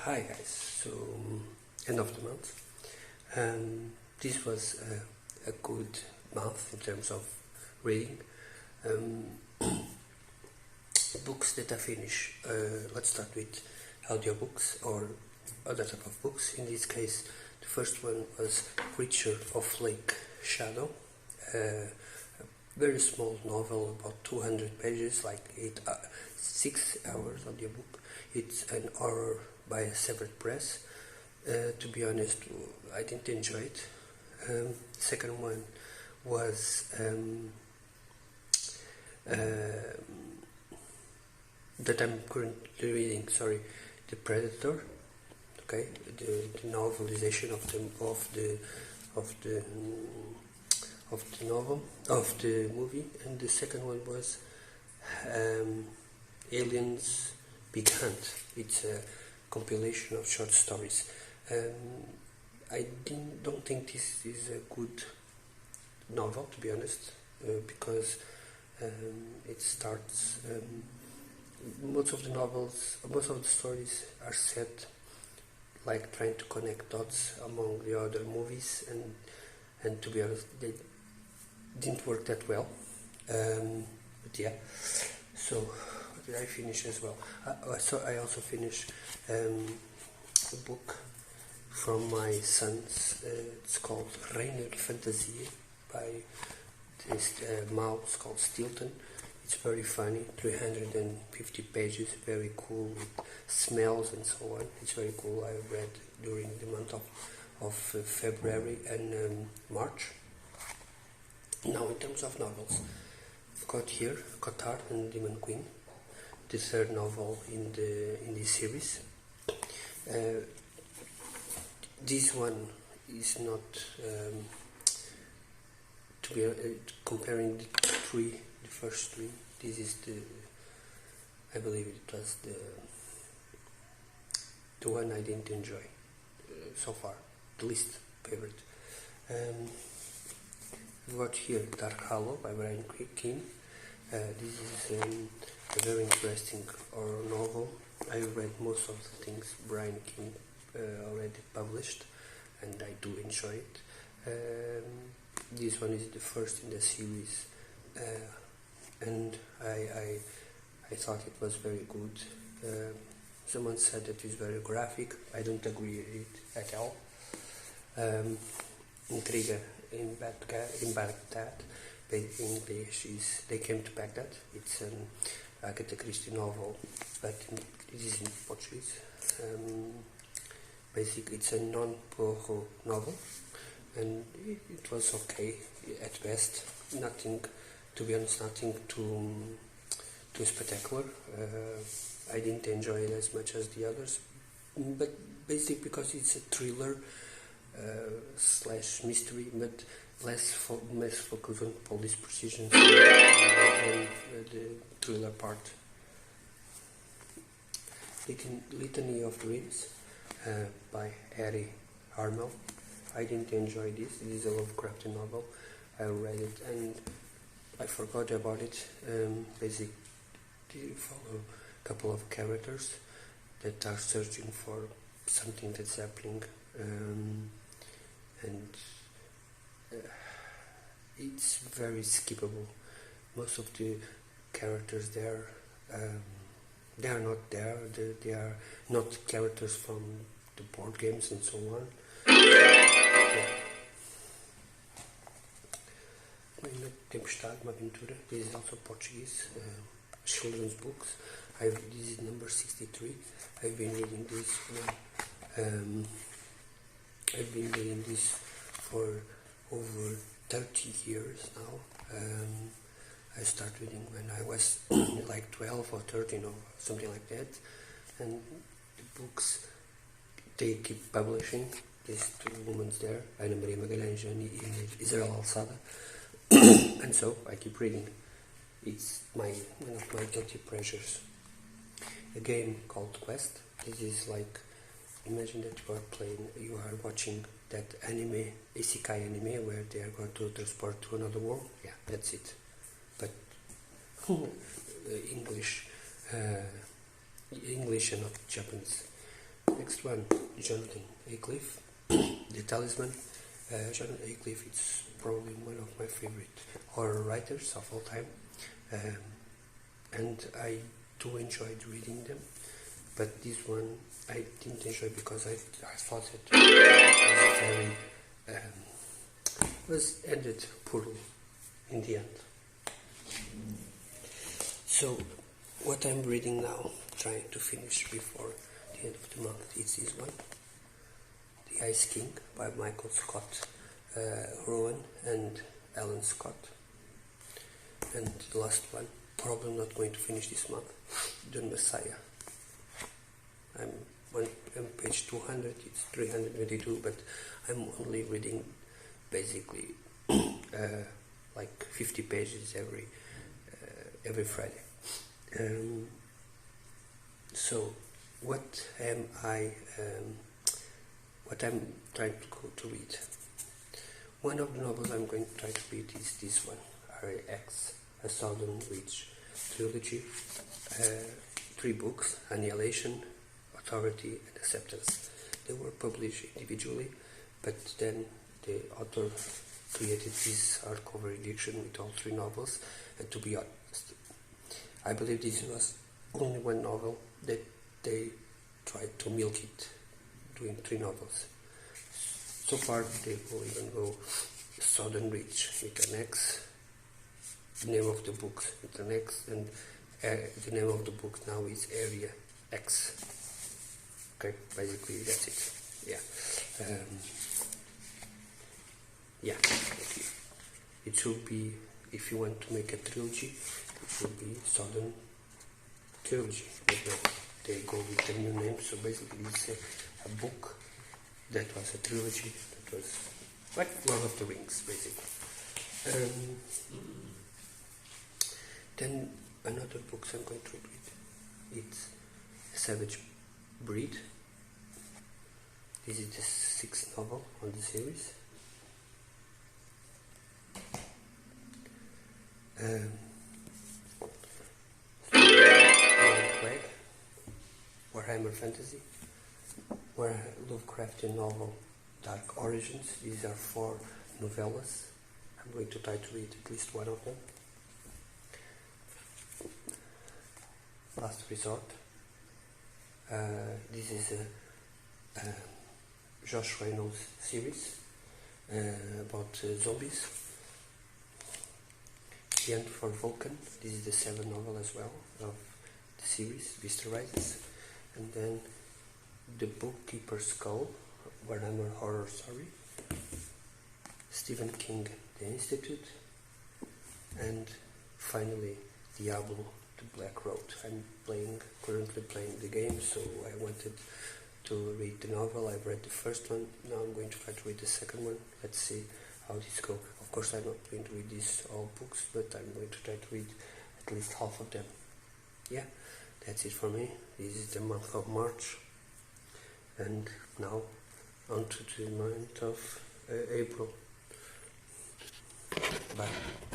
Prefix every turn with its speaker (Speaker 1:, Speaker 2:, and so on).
Speaker 1: Hi guys, so end of the month. This was a good month in terms of reading. Books that I finished. Let's start with audiobooks or other type of books. In this case, the first one was Creature of Lake Shadow, a very small novel, about 200 pages, like 6 hours audiobook. It's an horror by a separate press. To be honest, I didn't enjoy it. Second one was that I'm currently reading. The Predator. Okay, the novelization of the novel of the movie, and the second one was Aliens Big Hunt. It's a compilation of short stories. I don't think this is a good novel, to be honest, because it starts. Most of the stories are set like trying to connect dots among the other movies, and to be honest, they didn't work that well. But yeah, so what did I finish as well? So I also finished a book from my sons. It's called Reiner Fantasie by this mouse called Stilton. It's very funny, 350 pages, very cool, with smells and so on. It's very cool. I read during the month of February and March. Now, in terms of novels, I've got here Cotard and Demon Queen, the third novel in this series. This one is not to be comparing the first three. This is I believe it was the one I didn't enjoy so far, the least favorite. We've got here Dark Hollow by Brian Keane. This is a very interesting horror novel. I read most of the things Brian Keane already published, and I do enjoy it. This one is the first in the series, and I thought it was very good. Someone said that it's very graphic. I don't agree with it at all. Intrigue in Baghdad, in English is They Came to Baghdad. It's an Agatha Christie novel, but it is in Portuguese. Basically, it's a non-Poirot novel, and it was okay at best. Nothing, to be honest, nothing too spectacular. I didn't enjoy it as much as the others, but basically because it's a thriller / mystery, but less focused on police precision than the thriller part. Litany of Dreams by Harry Harmel. I didn't enjoy this. This is a Lovecraftian novel. I read it and I forgot about it. Basically, you follow a couple of characters that are searching for something that's happening, and it's very skippable. Most of the characters there, they are not there. They are not characters from the board games and so on. Tempestade, uma aventura. This is also Portuguese, children's books. This is number 63. I've been reading this one. I've been reading this for over 30 years now. I started reading when I was like 12 or 13 or something like that, and the books they keep publishing. There's two women there, Ana Maria Magalhães and Israel Alçada, and so I keep reading. It's one of my guilty pleasures. A game called Quest. This is like, imagine that you are watching that anime, isekai anime, where they are going to transport to another world. Yeah, that's it. But English and not Japanese. Next first one, Jonathan Aycliffe, The Talisman. Jonathan Aycliffe is probably one of my favorite horror writers of all time, and I do enjoy reading them, but this one I didn't enjoy because I thought it was ended poorly in the end. So what I'm reading now, trying to finish before the end of the month, is this one, The Ice King by Michael Scott Rowan and Alan Scott. And the last one, probably not going to finish this month, The Messiah. I'm on page 200, it's 322, but I'm only reading basically like 50 pages every Friday. So what am what I'm trying to read? One of the novels I'm going to try to read is this one, R.A.X., A Southern Witch trilogy, 3 books, Annihilation, Authority and Acceptance. They were published individually, but then the author created this hardcover edition with all 3 novels, and to be honest, I believe this was only one novel that they tried to milk it, doing 3 novels. So far they will even go Southern Witch with an X, the name of the book with an X, and the name of the book now is Area X. Okay, basically that's it. Yeah, okay. It should be, if you want to make a trilogy, it should be Southern Trilogy. But no, they go with the new name, so basically it's a book that was a trilogy, that was like Lord of the Rings, basically. Then another book I'm going to read, it's A Savage Breed. This is the 6th novel on the series. Warhammer Fantasy, Lovecraftian novel Dark Origins. These are 4 novellas. I'm going to try to read at least one of them. Last Resort. This is a Josh Reynolds series about zombies. The End for Vulcan. This is the 7th novel as well of the series, Vista Rights. And then The Bookkeeper's Skull, Warhammer Horror Story. Stephen King, The Institute. And finally, Diablo, The Black Road. I'm currently playing the game, so I wanted to read the novel. I've read the first one, now I'm going to try to read the second one. Let's see how this goes. Of course, I'm not going to read these all books, but I'm going to try to read at least half of them. Yeah, that's it for me. This is the month of March, and now on to the month of April. Bye.